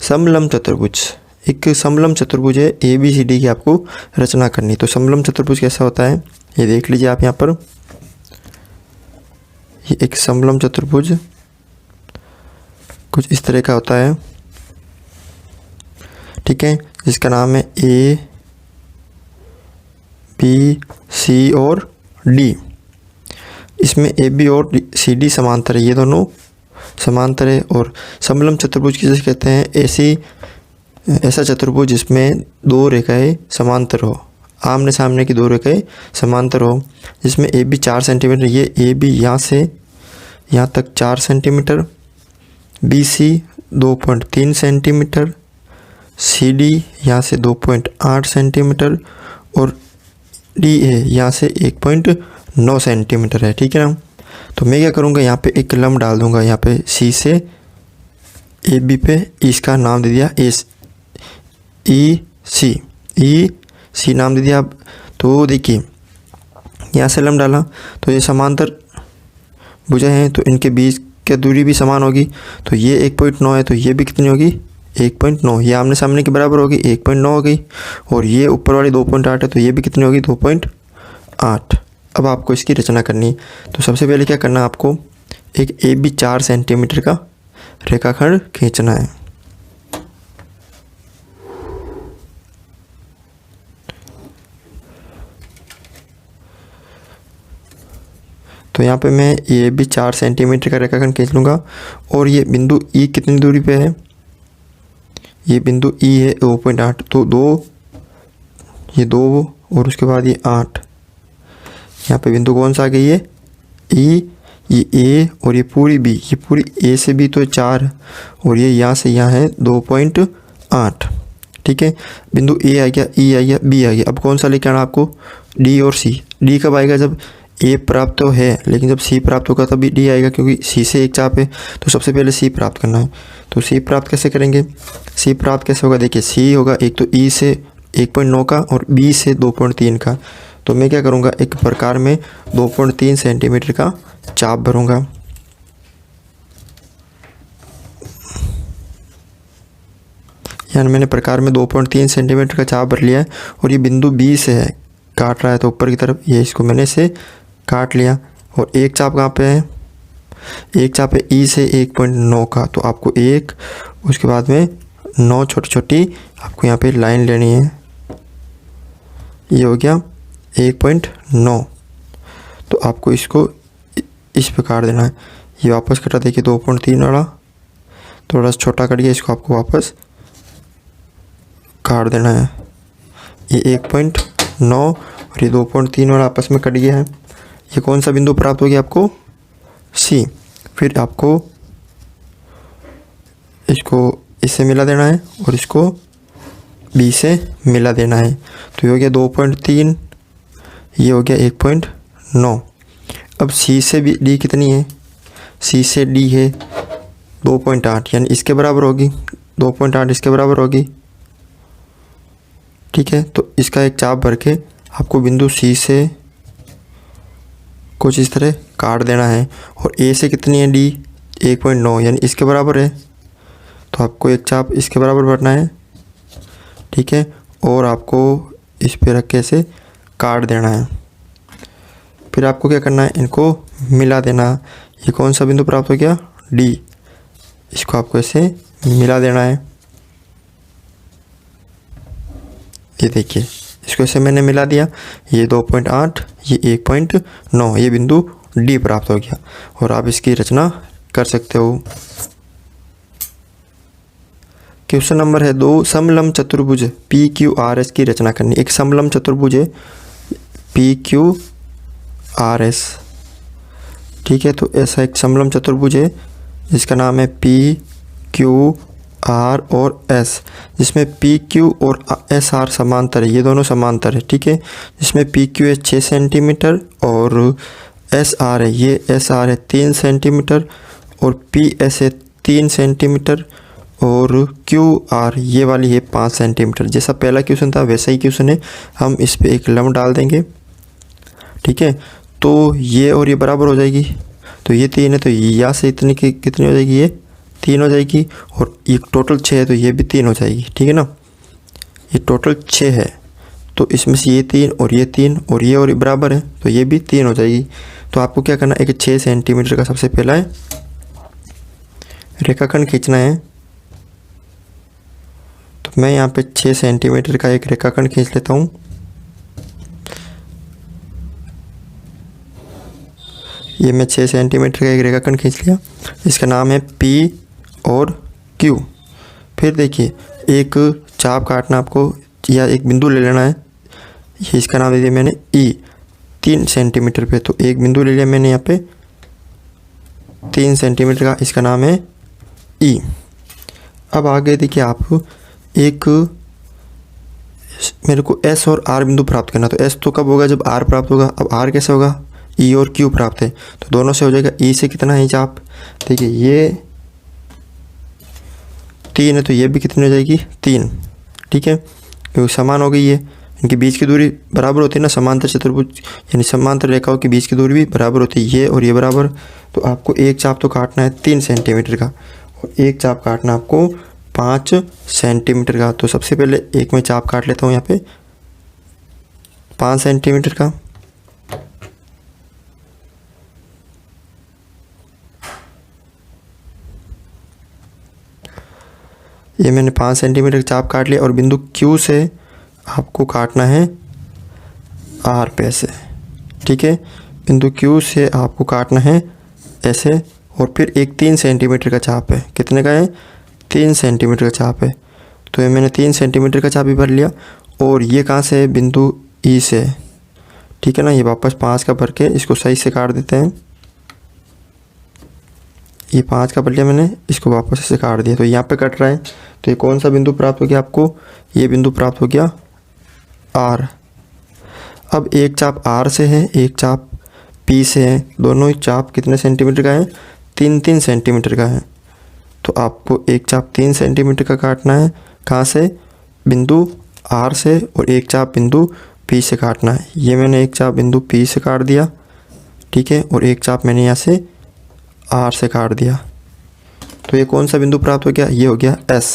समलंब चतुर्भुज है ABCD की आपको रचना करनी। तो समलंब चतुर्भुज कैसा होता है ये देख लीजिए आप यहाँ पर। ये एक समलंब चतुर्भुज कुछ इस तरह का होता है, ठीक है, जिसका नाम है ABC और D। इसमें AB और CD समांतर है, ये दोनों समांतर है। और समलंब चतुर्भुज किसे कहते हैं? ऐसा चतुर्भुज जिसमें दो रेखाएं समांतर हो, आमने सामने की दो रेखाएं समांतर हो, जिसमें AB 4 सेंटीमीटर, ये AB यहाँ से यहाँ तक 4 सेंटीमीटर, BC 2.3 सेंटीमीटर, CD यहाँ से 2.8 सेंटीमीटर और DA यहाँ से 1.9 सेंटीमीटर है, ठीक है ना। तो मैं क्या करूँगा, यहाँ पे एक लंब डाल दूँगा, यहाँ पे C से AB पे इसका नाम दे दिया EC नाम दे दिया आप। तो देखिए यहाँ से लंब डाला तो ये समांतर भुजा हैं, तो इनके बीच की दूरी भी समान होगी। तो ये 1.9 है, तो ये भी कितनी होगी? 1.9। ये आमने सामने के बराबर होगी, 1.9 हो गई। और ये ऊपर वाली 2.8 है, तो ये भी कितनी होगी? 2.8। अब आपको इसकी रचना करनी। तो सबसे पहले क्या करना है आपको, एक AB 4 सेंटीमीटर का रेखाखंड खींचना है। तो यहाँ पे मैं ये भी 4 सेंटीमीटर का रेखाखंड खींच लूँगा। और ये बिंदु E कितनी दूरी पे है? ये बिंदु E है 2.8, तो 2, ये 2 और उसके बाद ये 8। यहाँ पे बिंदु कौन सा आ गई है? E, ये A और ये पूरी B, ये पूरी A से B तो 4 और ये यहाँ से यहाँ है 2.8, ठीक है। बिंदु A आ गया, E आ गया, B आ गया। अब कौन सा लेके आना आपको? D और C। D कब आएगा? जब A प्राप्त तो है, लेकिन जब C प्राप्त होगा तभी D आएगा, क्योंकि C से एक चाप है। तो सबसे पहले C प्राप्त करना है। तो C प्राप्त कैसे करेंगे? C प्राप्त कैसे होगा? देखिए C होगा एक तो E से 1.9 का और B से 2.3 का। तो मैं क्या करूँगा, एक प्रकार में 2.3 सेंटीमीटर का चाप भरूँगा। यानी मैंने प्रकार में 2.3 सेंटीमीटर का चाप भर लिया है। और ये बिंदु B से है, काट रहा है तो ऊपर की तरफ, ये इसको मैंने से काट लिया। और एक चाप कहाँ पे है? एक चाप है E से 1.9 का, तो आपको 1, उसके बाद में 9 छोटी छोटी आपको यहाँ पे लाइन लेनी है। ये हो गया 1.9। तो आपको इसको इस प्रकार देना है। ये वापस कटा, देखिए 2.3 वाला थोड़ा सा छोटा कट गया, इसको आपको वापस काट देना है। ये 1.9 और ये 2.3 वाला आपस में कट गया है। ये कौन सा बिंदु प्राप्त हो गया आपको? C। फिर आपको इसको इससे मिला देना है और इसको B से मिला देना है। तो ये हो गया 2.3, ये हो गया 1.9। अब C से D कितनी है? C से D है 2.8, यानी इसके बराबर होगी, 2.8 इसके बराबर होगी, ठीक है। तो इसका एक चाप भर के आपको बिंदु C से कुछ इस तरह काट देना है। और A से कितनी है D? 1.9, यानी इसके बराबर है, तो आपको एक चाप इसके बराबर भरना है, ठीक है। और आपको इस पे रख के ऐसे काट देना है। फिर आपको क्या करना है, इनको मिला देना। ये कौन सा बिंदु प्राप्त हो गया? D। इसको आपको ऐसे मिला देना है। ये देखिए इसको ऐसे मैंने मिला दिया। ये 2.8, ये 1.9, ये बिंदु D प्राप्त हो गया। और आप इसकी रचना कर सकते हो। क्वेश्चन नंबर है 2, समलंब चतुर्भुज PQRS की रचना करनी। एक समलंब चतुर्भुज है PQRS, ठीक है। तो ऐसा एक समलंब चतुर्भुज है जिसका नाम है PQR और S, जिसमें PQ और SR समांतर है, ये दोनों समांतर है, ठीक है। जिसमें PQ है 6 सेंटीमीटर और SR है, ये SR है 3 सेंटीमीटर और PS है 3 सेंटीमीटर और QR ये वाली है 5 सेंटीमीटर। जैसा पहला क्वेश्चन था वैसा ही क्वेश्चन है। हम इस पे एक लंब डाल देंगे, ठीक है। तो ये और ये बराबर हो जाएगी, तो ये 3 है, तो यहाँ से इतनी की कितनी हो जाएगी? ये 3 हो जाएगी, और ये टोटल 6 है तो ये भी 3 हो जाएगी, ठीक है ना। ये टोटल 6 है तो इसमें से ये 3 और ये 3 और ये बराबर है तो ये भी 3 हो जाएगी। तो आपको क्या करना है, एक 6 सेंटीमीटर का सबसे पहला है रेखाखंड खींचना है। तो मैं यहाँ पे 6 सेंटीमीटर का एक रेखाखंड खींच लेता हूँ। ये मैं 6 सेंटीमीटर का एक रेखाखंड खींच लिया, इसका नाम है P और Q। फिर देखिए एक चाप काटना आपको, या एक बिंदु ले लेना है, ये इसका नाम दे दिया मैंने E 3 सेंटीमीटर पे। तो एक बिंदु ले लिया मैंने यहाँ पे 3 सेंटीमीटर का, इसका नाम है E। अब आगे देखिए आप एक मेरे को S और R बिंदु प्राप्त करना। तो S तो कब होगा, जब R प्राप्त होगा। अब R कैसे होगा, E और Q प्राप्त है तो दोनों से हो जाएगा। E से कितना है चाप, देखिए ये 3 है तो ये भी कितनी हो जाएगी 3, ठीक है, क्योंकि समान हो गई है। इनके बीच की दूरी बराबर होती है ना, समांतर चतुर्भुज यानी समांतर रेखाओं के बीच की दूरी भी बराबर होती है, ये और ये बराबर। तो आपको एक चाप तो काटना है 3 सेंटीमीटर का, और एक चाप काटना आपको 5 सेंटीमीटर का। तो सबसे पहले एक मैं चाप काट लेता हूँ यहाँ पे 5 सेंटीमीटर का। ये मैंने 5 सेंटीमीटर चाप काट लिया, और बिंदु Q से आपको काटना है R पे ऐसे, ठीक है। बिंदु Q से आपको काटना है ऐसे, और फिर एक 3 सेंटीमीटर का चाप है, कितने का है 3 सेंटीमीटर का चाप है। तो ये मैंने 3 सेंटीमीटर का चाप भी भर लिया, और ये कहाँ से है, बिंदु E से, ठीक है ना। ये वापस 5 का भर के इसको सही से काट देते हैं। ये 5 का भर लिया मैंने, इसको वापस से काट दिया तो यहाँ पे कट रहा है। तो ये कौन सा बिंदु प्राप्त हो गया आपको, ये बिंदु प्राप्त हो गया R। अब एक चाप R से है, एक चाप P से है, दोनों ही चाप कितने सेंटीमीटर का है, 3-3 सेंटीमीटर का है। तो आपको एक चाप 3 सेंटीमीटर का काटना है, कहाँ से, बिंदु R से, और एक चाप बिंदु P से काटना है। ये मैंने एक चाप बिंदु P से काट दिया, ठीक है, और एक चाप मैंने यहाँ से R से काट दिया। तो ये कौन सा बिंदु प्राप्त हो गया, ये हो गया S।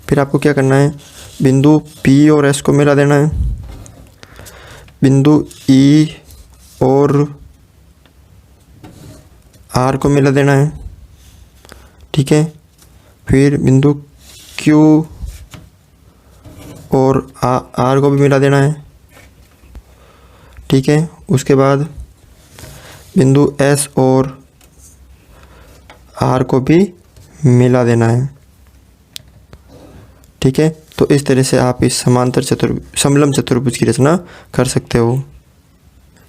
फिर आपको क्या करना है, बिंदु P और S को मिला देना है, बिंदु E और R को मिला देना है, ठीक है। फिर बिंदु Q और R को भी मिला देना है, ठीक है। उसके बाद बिंदु S और R को भी मिला देना है, ठीक है। तो इस तरह से आप इस समलम चतुर्भुज की रचना कर सकते हो।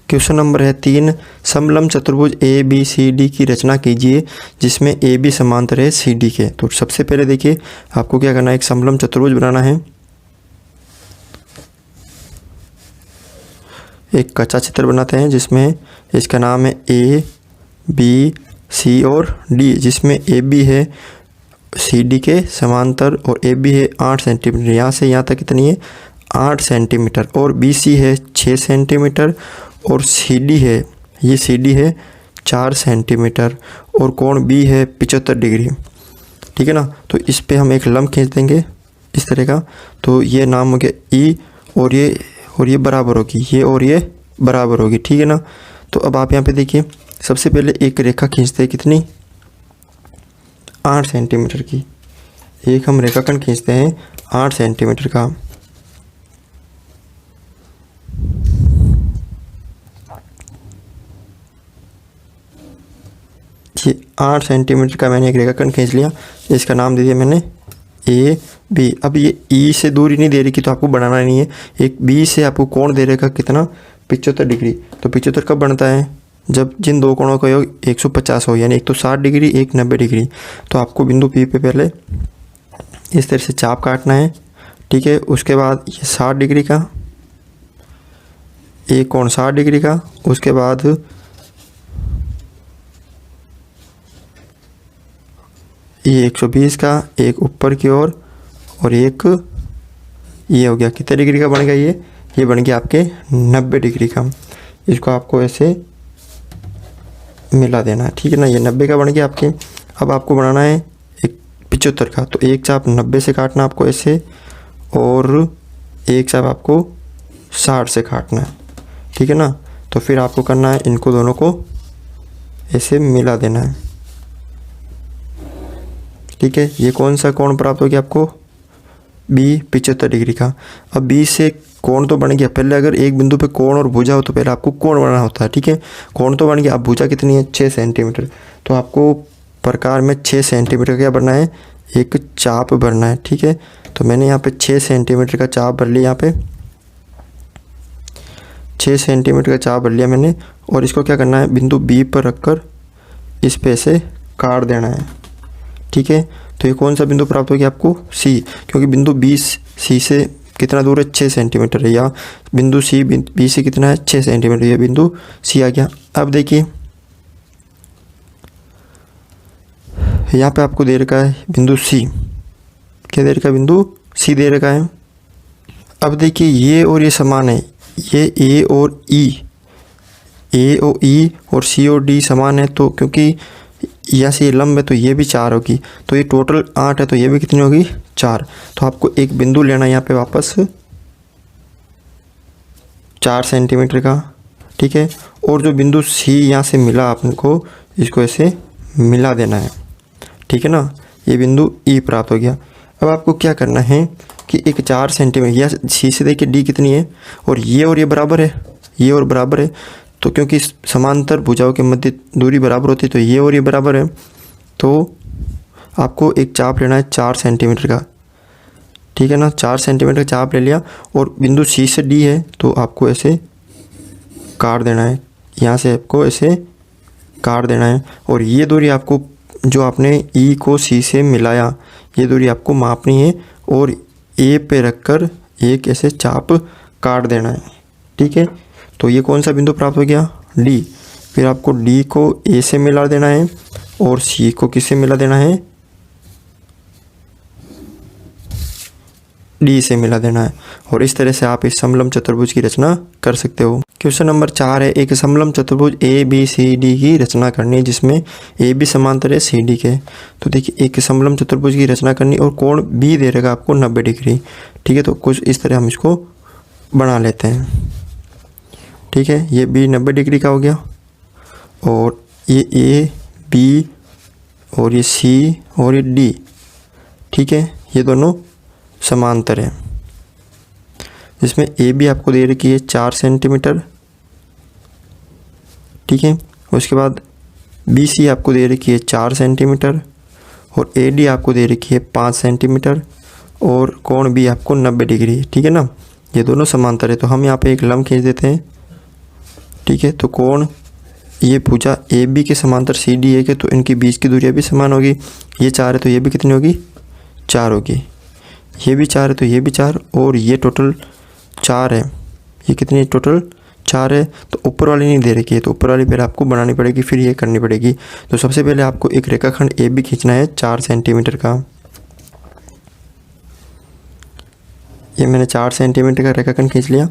क्वेश्चन नंबर है 3, समलम चतुर्भुज ABCD की रचना कीजिए जिसमें AB समांतर है CD के। तो सबसे पहले देखिए आपको क्या करना है, एक समलम चतुर्भुज बनाना है। एक कच्चा चित्र बनाते हैं जिसमें इसका नाम है A, B, C और D, जिसमें AB है CD के समांतर, और AB है 8 सेंटीमीटर, यहाँ से यहाँ तक कितनी है 8 सेंटीमीटर, और BC है 6 सेंटीमीटर, और CD है, ये CD है 4 सेंटीमीटर, और कोण B है 75 डिग्री, ठीक है ना। तो इस पे हम एक लंब खींच देंगे इस तरह का। तो ये नाम हो गया E, और ये बराबर होगी, ये और ये बराबर होगी, ठीक है ना। तो अब आप यहाँ पे देखिए सबसे पहले एक रेखा खींचते हैं, कितनी 8 सेंटीमीटर की। एक हम रेखाखंड खींचते हैं 8 सेंटीमीटर का। ये 8 सेंटीमीटर का मैंने एक रेखाखंड खींच लिया, इसका नाम दे दिया मैंने A B। अब ये E से दूरी नहीं दे रही कि तो आपको बढ़ाना नहीं है। एक B से आपको कोण दे रहेगा कितना 75 डिग्री। तो 75 कब बनता है, जब जिन दो कोणों का योग 150 हो, यानी एक तो 60 डिग्री एक 90 डिग्री। तो आपको बिंदु P पे पहले इस तरह से चाप काटना है, ठीक है। उसके बाद ये 60 डिग्री का, एक कोण 60 डिग्री का, उसके बाद ये 120 का, एक ऊपर की ओर, और एक ये हो गया कितने डिग्री का बन गया, ये बन गया आपके 90 डिग्री का। इसको आपको ऐसे मिला देना है, ठीक है ना। ये 90 का बन गया आपके। अब आपको बनाना है एक 75 का, तो एक चाप 90 से काटना आपको ऐसे, और एक चाप आपको 60 से काटना है, ठीक है ना। तो फिर आपको करना है इनको दोनों को ऐसे मिला देना है, ठीक है। ये कौन सा कोण प्राप्त हो गया आपको, बी 75 डिग्री का। अब बी से कोण तो बन गया, पहले अगर एक बिंदु पे कोण और भुजा हो तो पहले आपको कोण बनाना होता है, ठीक है। कोण तो बन गया, अब भुजा कितनी है 6 सेंटीमीटर, तो आपको प्रकार में 6 सेंटीमीटर क्या भरना है, एक चाप भरना है, ठीक है। तो मैंने यहाँ पे 6 सेंटीमीटर का चाप भर लिया, यहाँ पे 6 सेंटीमीटर का चाप भर लिया मैंने, और इसको क्या करना है बिंदु बी पर रखकर इस पे से काट देना है, ठीक है। तो ये कौन सा बिंदु प्राप्त हो गया आपको, सी, क्योंकि बिंदु बी सी से कितना दूर है 6 सेंटीमीटर है, या बिंदु सी बी से कितना है 6 सेंटीमीटर, ये बिंदु सी आ गया। अब देखिए यहाँ पे आपको दे रखा है बिंदु सी, क्या दे रखा है, बिंदु सी दे रखा है। अब देखिए ये और ये समान है, ये ए और ई, ए और ई और सी और डी समान है, तो क्योंकि यहाँ से ये लंब है तो ये भी 4 होगी, तो ये टोटल 8 है, तो ये भी कितनी होगी 4। तो आपको एक बिंदु लेना है यहाँ पे वापस 4 सेंटीमीटर का, ठीक है। और जो बिंदु सी यहाँ से मिला आपको, इसको ऐसे मिला देना है, ठीक है ना। ये बिंदु ई प्राप्त हो गया। अब आपको क्या करना है कि एक 4 सेंटीमीटर, या सी से देखिए डी कितनी है, और ये बराबर है, ये और बराबर है, तो क्योंकि समांतर भुजाओं के मध्य दूरी बराबर होती है, तो ये और ये बराबर है, तो आपको एक चाप लेना है 4 सेंटीमीटर का, ठीक है ना। 4 सेंटीमीटर का चाप ले लिया, और बिंदु सी से डी है तो आपको ऐसे काट देना है, यहाँ से आपको ऐसे काट देना है, और ये दूरी आपको जो आपने ई को सी से मिलाया, ये दूरी आपको मापनी है, और ए पे रखकर एक ऐसे चाप काट देना है, ठीक है। तो ये कौन सा बिंदु प्राप्त हो गया, डी। फिर आपको डी को ए से मिला देना है, और सी को किससे मिला देना है, डी से मिला देना है, और इस तरह से आप इस समलंब चतुर्भुज की रचना कर सकते हो। क्वेश्चन नंबर 4 है, एक समलंब चतुर्भुज ए बी सी डी की रचना करनी है, जिसमें ए बी समांतर है सी डी के। तो देखिए एक समलंब चतुर्भुज की रचना करनी, और कोण बी दे रहेगा आपको 90 डिग्री, ठीक है। तो कुछ इस तरह हम इसको बना लेते हैं, ठीक है। ये बी 90 डिग्री का हो गया, और ये ए बी और ये सी और ये डी, ठीक है, ये दोनों समांतर है, जिसमें ए बी आपको दे रखी है 4 सेंटीमीटर, ठीक है। उसके बाद बी सी आपको दे रखी है 4 सेंटीमीटर, और ए डी आपको दे रखी है 5 सेंटीमीटर, और कोण बी आपको 90 डिग्री, ठीक है ना। ये दोनों समांतर है, तो हम यहाँ पे एक लंब खींच देते हैं, ठीक है। तो कोण ये भुजा ए बी के समांतर सी डी है, तो इनकी बीच की दूरियाँ भी समान होगी। ये 4 है तो ये भी कितनी होगी, 4 होगी। ये भी 4 है तो ये भी 4, और ये टोटल 4 है, ये कितनी टोटल 4 है। तो ऊपर वाली नहीं दे रखी है, तो ऊपर वाली पहले आपको बनानी पड़ेगी, फिर ये करनी पड़ेगी। तो सबसे पहले आपको एक रेखाखंड ए बी खींचना है 4 सेंटीमीटर का। ये मैंने 4 सेंटीमीटर का रेखाखंड खींच लिया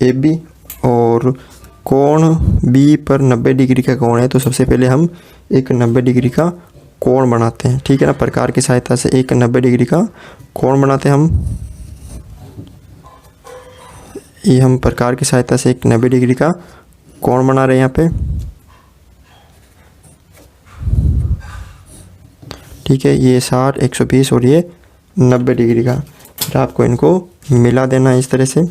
ए बी, और कोण बी पर 90 डिग्री का कोण है, तो सबसे पहले हम एक 90 डिग्री का कोण बनाते हैं, ठीक है ना। प्रकार की सहायता से एक 90 डिग्री का कोण बनाते हैं हम। ये हम प्रकार की सहायता से एक 90 डिग्री का कोण बना रहे हैं यहाँ पे, ठीक है। ये 60, 120 और ये 90 डिग्री का, फिर आपको इनको मिला देना है इस तरह से,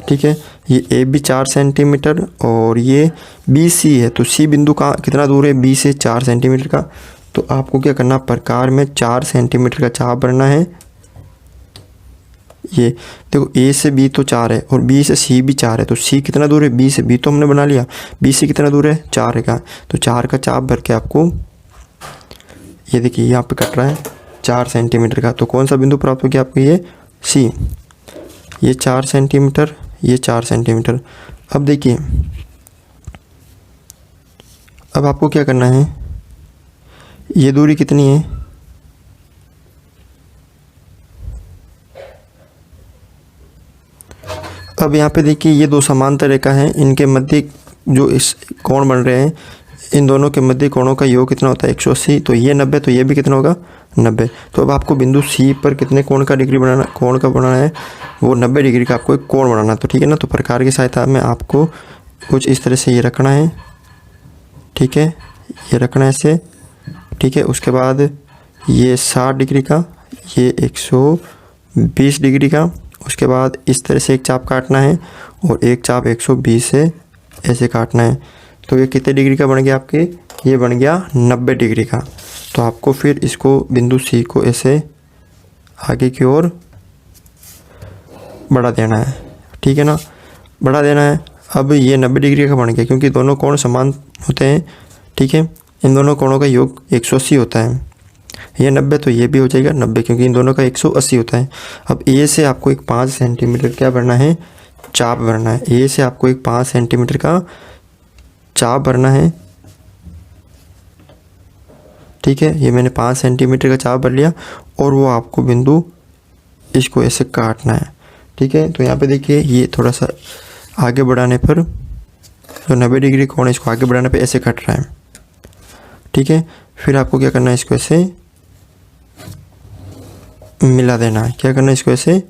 ठीक है। ये ए बी 4 सेंटीमीटर और ये बी सी है, तो सी बिंदु का कितना दूर है बी से 4 सेंटीमीटर का। तो आपको क्या करना, प्रकार में 4 सेंटीमीटर का चाप भरना है। ये देखो ए से बी तो 4 है और बी से सी भी 4 है, तो सी कितना दूर है बी से, बी तो हमने बना लिया, बी से कितना दूर है 4 का, तो 4 का चाप भर के आपको ये देखिए यहाँ पे कट रहा है 4 सेंटीमीटर का। तो कौन सा बिंदु प्राप्त हो गया आपको, ये सी, ये 4 सेंटीमीटर, ये 4 सेंटीमीटर। अब देखिए अब आपको क्या करना है, ये दूरी कितनी है, अब यहाँ पे देखिए ये दो समांतर रेखा हैं, इनके मध्य जो इस कोण बन रहे हैं इन दोनों के मध्य कोणों का योग कितना होता है 180, तो ये 90, तो ये भी कितना होगा 90। तो अब आपको बिंदु सी पर कितने कोण का बनाना है, वो 90 डिग्री का आपको एक कोण बनाना है। तो ठीक है ना, तो प्रकार की सहायता में आपको कुछ इस तरह से ये रखना है, ठीक है, ये रखना है ऐसे, ठीक है। उसके बाद ये 60 डिग्री का, ये 120 डिग्री का, उसके बाद इस तरह से एक चाप काटना है और एक चाप 120 से ऐसे काटना है। तो ये कितने डिग्री का बन गया आपके, ये बन गया 90 डिग्री का। तो आपको फिर इसको बिंदु सी को ऐसे आगे की ओर बढ़ा देना है, ठीक है ना, बढ़ा देना है। अब ये 90 डिग्री का बन गया क्योंकि दोनों कोण समान होते हैं, ठीक है। इन दोनों कोणों का योग 180 होता है, ये 90 तो ये भी हो जाएगा 90 क्योंकि इन दोनों का 180 होता है। अब ए से आपको एक 5 सेंटीमीटर क्या भरना है, चाप भरना है। ए से आपको एक 5 सेंटीमीटर का चाप भरना है, ठीक है। ये मैंने 5 सेंटीमीटर का चाप भर लिया और वो आपको बिंदु इसको ऐसे काटना है, ठीक है। तो यहाँ पे देखिए ये थोड़ा सा आगे बढ़ाने पर जो 90 डिग्री कोण है इसको आगे बढ़ाने पे ऐसे कट रहा है, ठीक है। फिर आपको क्या करना है, इसको ऐसे मिला देना है। क्या करना है, इसको ऐसे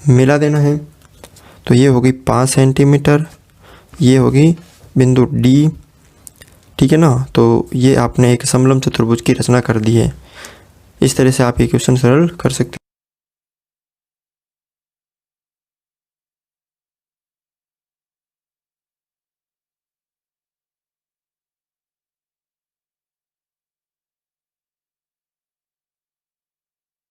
मिला देना है। तो ये होगी 5 सेंटीमीटर, ये होगी बिंदु डी, ठीक है ना। तो ये आपने एक समलंब चतुर्भुज की रचना कर दी है। इस तरह से आप ये क्वेश्चन सरल कर सकते हैं।